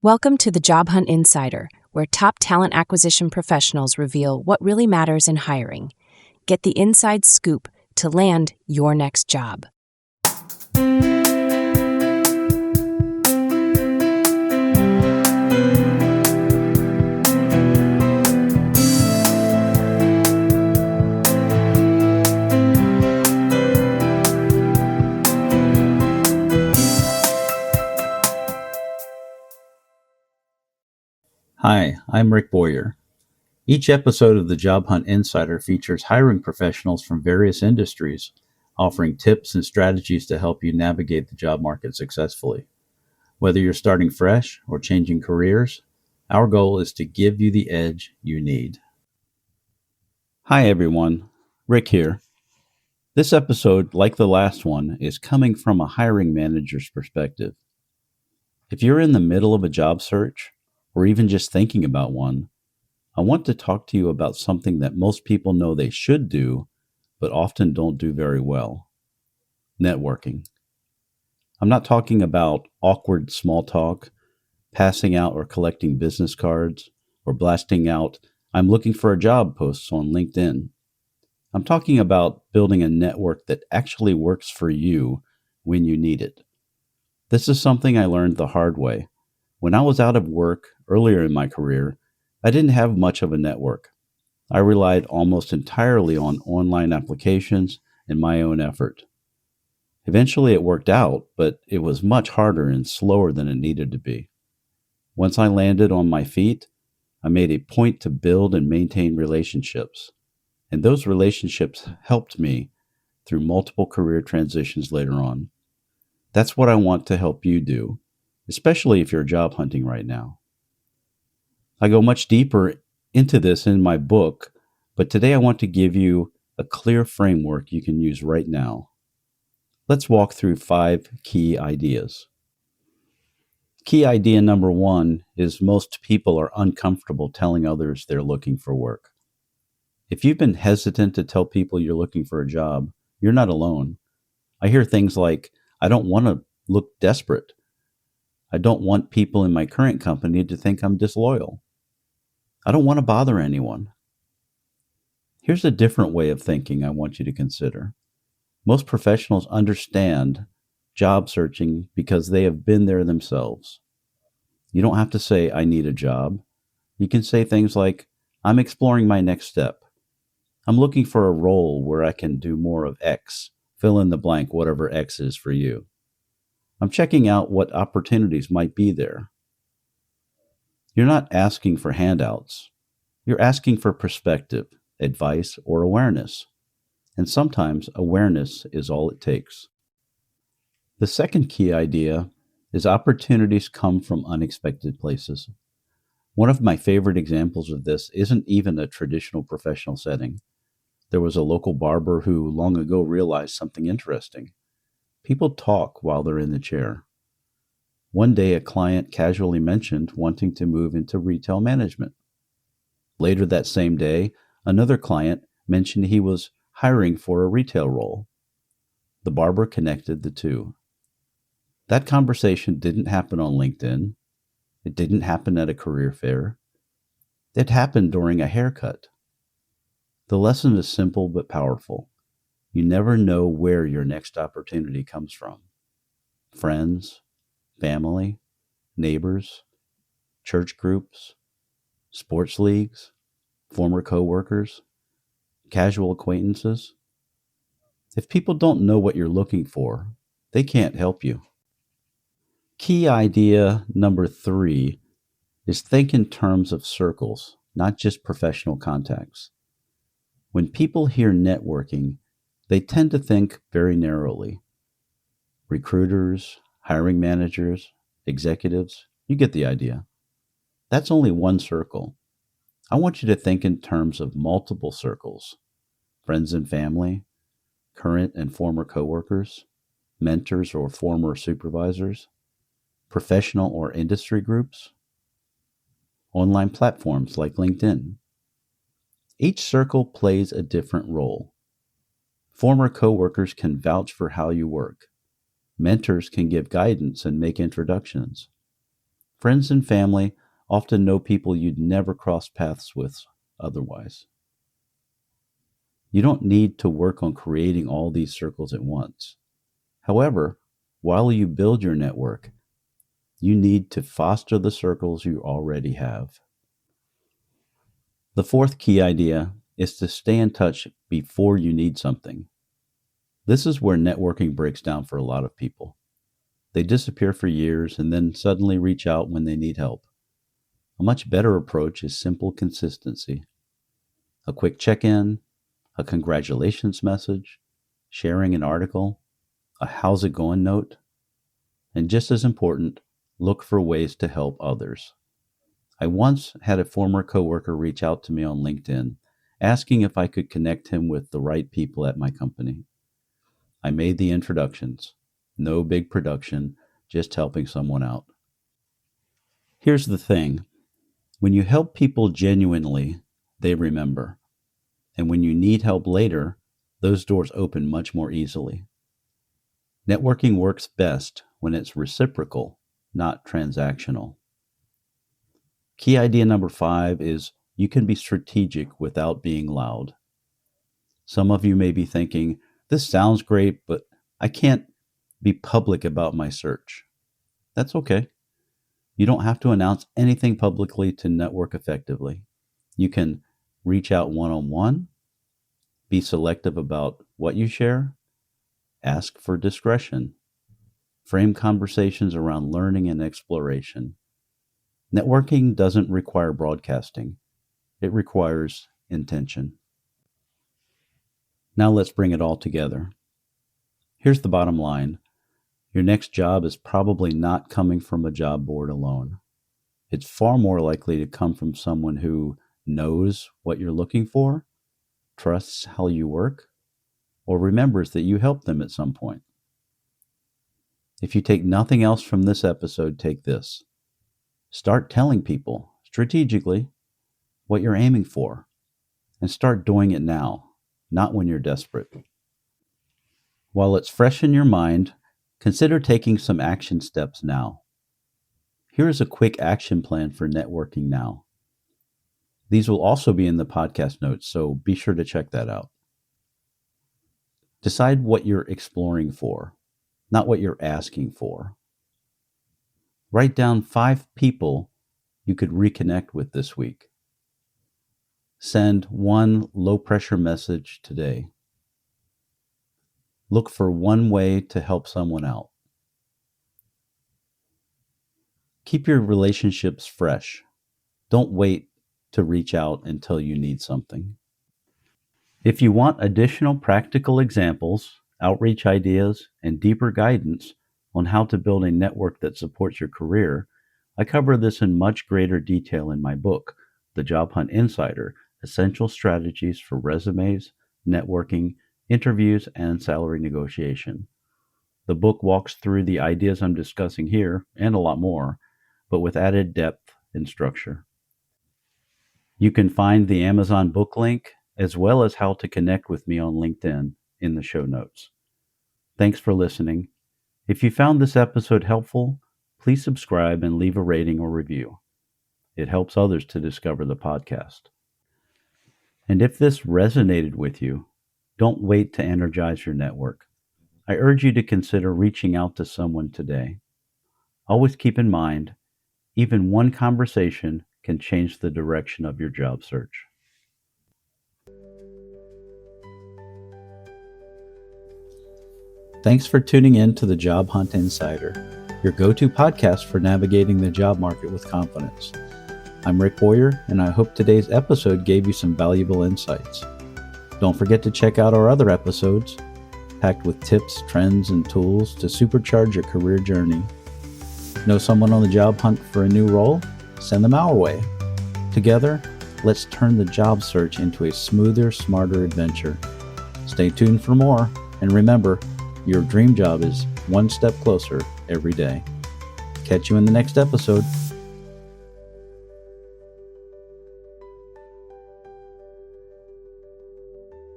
Welcome to the Job Hunt Insider, where top talent acquisition professionals reveal what really matters in hiring. Get the inside scoop to land your next job. Hi, I'm Rick Boyer. Each episode of the Job Hunt Insider features hiring professionals from various industries, offering tips and strategies to help you navigate the job market successfully. Whether you're starting fresh or changing careers, our goal is to give you the edge you need. Hi, everyone. Rick here. This episode, like the last one, is coming from a hiring manager's perspective. If you're in the middle of a job search, or even just thinking about one, I want to talk to you about something that most people know they should do, but often don't do very well: networking. I'm not talking about awkward small talk, passing out or collecting business cards, or blasting out, "I'm looking for a job" posts on LinkedIn. I'm talking about building a network that actually works for you when you need it. This is something I learned the hard way. When I was out of work earlier in my career, I didn't have much of a network. I relied almost entirely on online applications and my own effort. Eventually it worked out, but it was much harder and slower than it needed to be. Once I landed on my feet, I made a point to build and maintain relationships. And those relationships helped me through multiple career transitions later on. That's what I want to help you do, especially if you're job hunting right now. I go much deeper into this in my book, but today I want to give you a clear framework you can use right now. Let's walk through 5 key ideas. Key idea number 1 is most people are uncomfortable telling others they're looking for work. If you've been hesitant to tell people you're looking for a job, you're not alone. I hear things like, "I don't want to look desperate. I don't want people in my current company to think I'm disloyal. I don't want to bother anyone." Here's a different way of thinking I want you to consider. Most professionals understand job searching because they have been there themselves. You don't have to say, "I need a job." You can say things like, "I'm exploring my next step. I'm looking for a role where I can do more of X." Fill in the blank, whatever X is for you. "I'm checking out what opportunities might be there." You're not asking for handouts. You're asking for perspective, advice, or awareness. And sometimes awareness is all it takes. The second key idea is opportunities come from unexpected places. One of my favorite examples of this isn't even a traditional professional setting. There was a local barber who long ago realized something interesting. People talk while they're in the chair. One day, a client casually mentioned wanting to move into retail management. Later that same day, another client mentioned he was hiring for a retail role. The barber connected the two. That conversation didn't happen on LinkedIn. It didn't happen at a career fair. It happened during a haircut. The lesson is simple but powerful. You never know where your next opportunity comes from. Friends, family, neighbors, church groups, sports leagues, former coworkers, casual acquaintances. If people don't know what you're looking for, they can't help you. Key idea number 3 is think in terms of circles, not just professional contacts. When people hear networking, they tend to think very narrowly. Recruiters, hiring managers, executives, you get the idea. That's only one circle. I want you to think in terms of multiple circles: friends and family, current and former coworkers, mentors or former supervisors, professional or industry groups, online platforms like LinkedIn. Each circle plays a different role. Former coworkers can vouch for how you work. Mentors can give guidance and make introductions. Friends and family often know people you'd never cross paths with otherwise. You don't need to work on creating all these circles at once. However, while you build your network, you need to foster the circles you already have. The fourth key idea is to stay in touch before you need something. This is where networking breaks down for a lot of people. They disappear for years and then suddenly reach out when they need help. A much better approach is simple consistency. A quick check-in, a congratulations message, sharing an article, a how's it going note, and just as important, look for ways to help others. I once had a former coworker reach out to me on LinkedIn, asking if I could connect him with the right people at my company. I made the introductions. No big production, just helping someone out. Here's the thing. When you help people genuinely, they remember. And when you need help later, those doors open much more easily. Networking works best when it's reciprocal, not transactional. Key idea number 5 is you can be strategic without being loud. Some of you may be thinking, this sounds great, but I can't be public about my search. That's okay. You don't have to announce anything publicly to network effectively. You can reach out one-on-one, be selective about what you share, ask for discretion, frame conversations around learning and exploration. Networking doesn't require broadcasting. It requires intention. Now let's bring it all together. Here's the bottom line. Your next job is probably not coming from a job board alone. It's far more likely to come from someone who knows what you're looking for, trusts how you work, or remembers that you helped them at some point. If you take nothing else from this episode, take this. Start telling people, strategically, what you're aiming for, and start doing it now, not when you're desperate. While it's fresh in your mind, consider taking some action steps now. Here is a quick action plan for networking now. These will also be in the podcast notes, so be sure to check that out. Decide what you're exploring for, not what you're asking for. Write down 5 people you could reconnect with this week. Send 1 low-pressure message today. Look for 1 way to help someone out. Keep your relationships fresh. Don't wait to reach out until you need something. If you want additional practical examples, outreach ideas, and deeper guidance on how to build a network that supports your career, I cover this in much greater detail in my book, The Job Hunt Insider: Essential Strategies for Resumes, Networking, Interviews, and Salary Negotiation. The book walks through the ideas I'm discussing here and a lot more, but with added depth and structure. You can find the Amazon book link as well as how to connect with me on LinkedIn in the show notes. Thanks for listening. If you found this episode helpful, please subscribe and leave a rating or review. It helps others to discover the podcast. And if this resonated with you, don't wait to energize your network. I urge you to consider reaching out to someone today. Always keep in mind, even one conversation can change the direction of your job search. Thanks for tuning in to the Job Hunt Insider, your go-to podcast for navigating the job market with confidence. I'm Rick Boyer, and I hope today's episode gave you some valuable insights. Don't forget to check out our other episodes, packed with tips, trends, and tools to supercharge your career journey. Know someone on the job hunt for a new role? Send them our way. Together, let's turn the job search into a smoother, smarter adventure. Stay tuned for more, and remember, your dream job is one step closer every day. Catch you in the next episode.